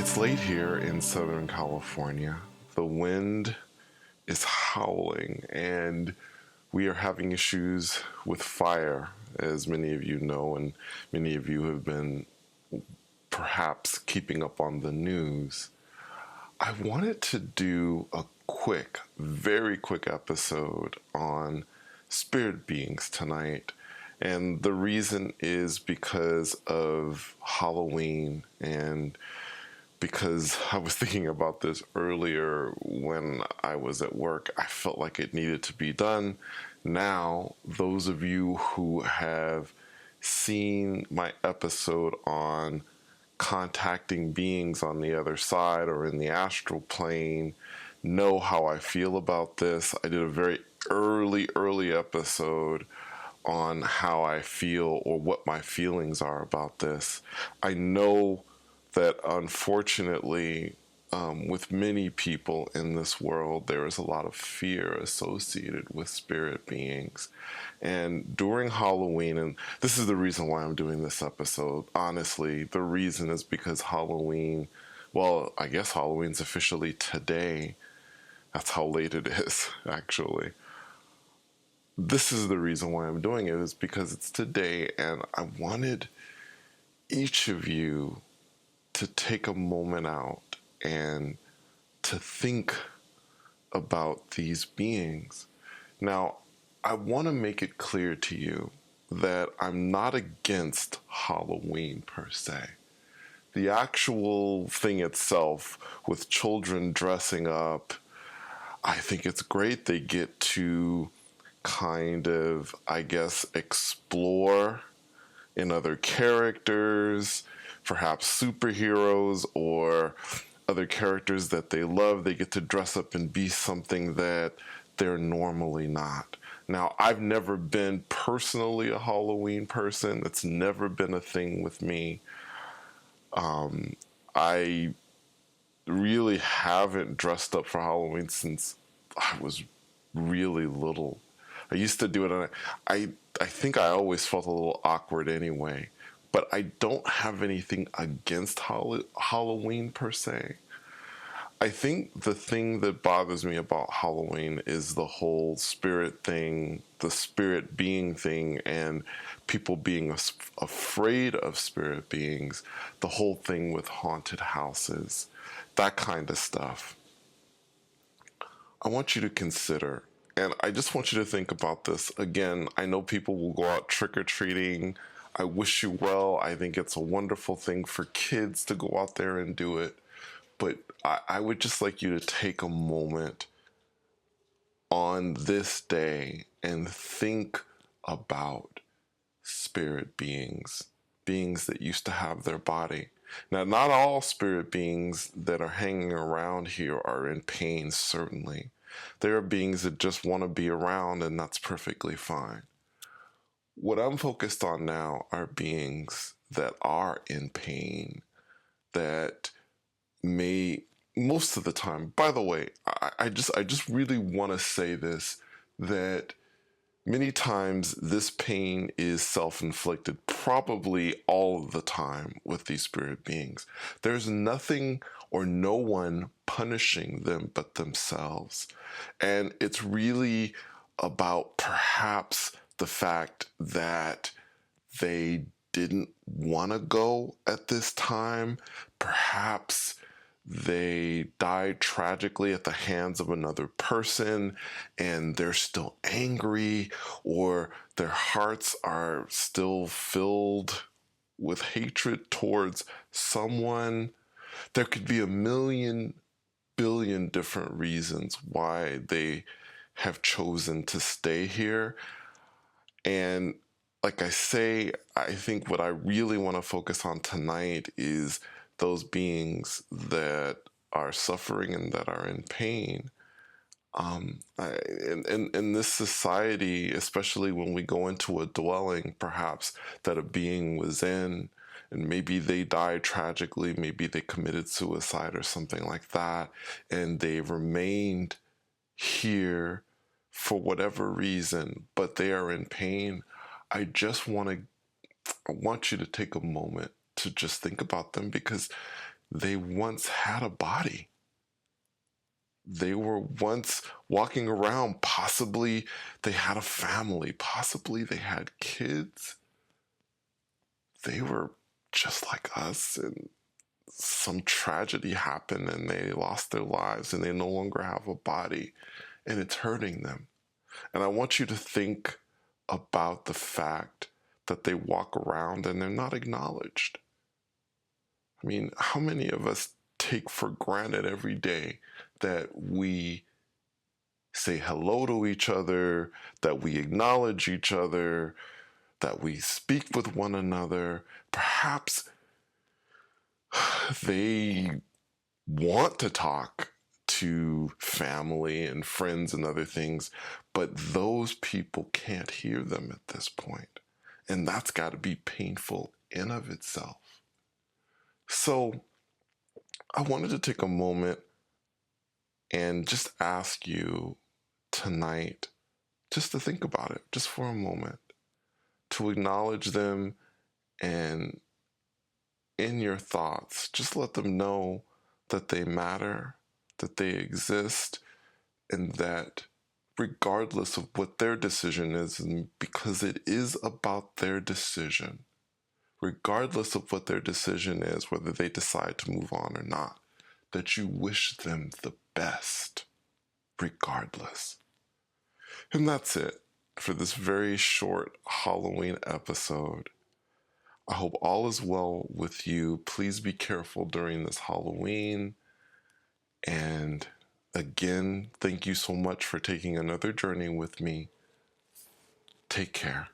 It's late here in Southern California. The wind is howling, and we are having issues with fire, as many of you know, and many of you have been perhaps keeping up on the news. I wanted to do a quick, very quick episode on spirit beings tonight. And the reason is because of Halloween and because I was thinking about this earlier when I was at work. I felt like it needed to be done. Now, those of you who have seen my episode on contacting beings on the other side or in the astral plane know how I feel about this. I did a very early episode on how I feel or what my feelings are about this. I know that unfortunately, with many people in this world, there is a lot of fear associated with spirit beings. And during Halloween, and this is the reason why I'm doing this episode, honestly, the reason is because Halloween, well, I guess Halloween's officially today. That's how late it is, actually. This is the reason why I'm doing it, is because it's today, and I wanted each of you to take a moment out and to think about these beings. Now, I want to make it clear to you that I'm not against Halloween per se. The actual thing itself, with children dressing up, I think it's great. They get to kind of, I guess, explore in other characters, perhaps superheroes or other characters that they love. They get to dress up and be something that they're normally not. Now, I've never been personally a Halloween person. It's never been a thing with me. I really haven't dressed up for Halloween since I was really little. I used to do it, and I think I always felt a little awkward anyway. But I don't have anything against Halloween per se. I think the thing that bothers me about Halloween is the whole spirit thing, the spirit being thing, and people being afraid of spirit beings, the whole thing with haunted houses, that kind of stuff. I want you to consider, and I just want you to think about this. Again, I know people will go out trick-or-treating. I wish you well. I think it's a wonderful thing for kids to go out there and do it. But I would just like you to take a moment on this day and think about spirit beings, beings that used to have their body. Now, not all spirit beings that are hanging around here are in pain, certainly. There are beings that just want to be around, and that's perfectly fine. What I'm focused on now are beings that are in pain, that may, most of the time, by the way, I just really want to say this, that many times this pain is self-inflicted, probably all of the time with these spirit beings. There's nothing or no one punishing them but themselves. And it's really about perhaps the fact that they didn't want to go at this time. Perhaps they died tragically at the hands of another person and they're still angry, or their hearts are still filled with hatred towards someone. There could be a million billion different reasons why they have chosen to stay here. And like I say, I think what I really want to focus on tonight is those beings that are suffering and that are in pain. In this society, especially when we go into a dwelling, perhaps that a being was in, and maybe they died tragically, maybe they committed suicide or something like that, and they remained here for whatever reason, but they are in pain. I want you to take a moment to just think about them, because they once had a body. They were once walking around. Possibly they had a family. Possibly they had kids. They were just like us, and some tragedy happened and they lost their lives and they no longer have a body, and it's hurting them. And I want you to think about the fact that they walk around and they're not acknowledged. I mean, how many of us take for granted every day that we say hello to each other, that we acknowledge each other, that we speak with one another? Perhaps they want to talk to family and friends and other things, but those people can't hear them at this point. And that's got to be painful in of itself. So I wanted to take a moment and just ask you tonight just to think about it, just for a moment, to acknowledge them, and in your thoughts, just let them know that they matter, that they exist, and that regardless of what their decision is, and because it is about their decision, regardless of what their decision is, whether they decide to move on or not, that you wish them the best, regardless. And that's it for this very short Halloween episode. I hope all is well with you. Please be careful during this Halloween. And again, thank you so much for taking another journey with me. Take care.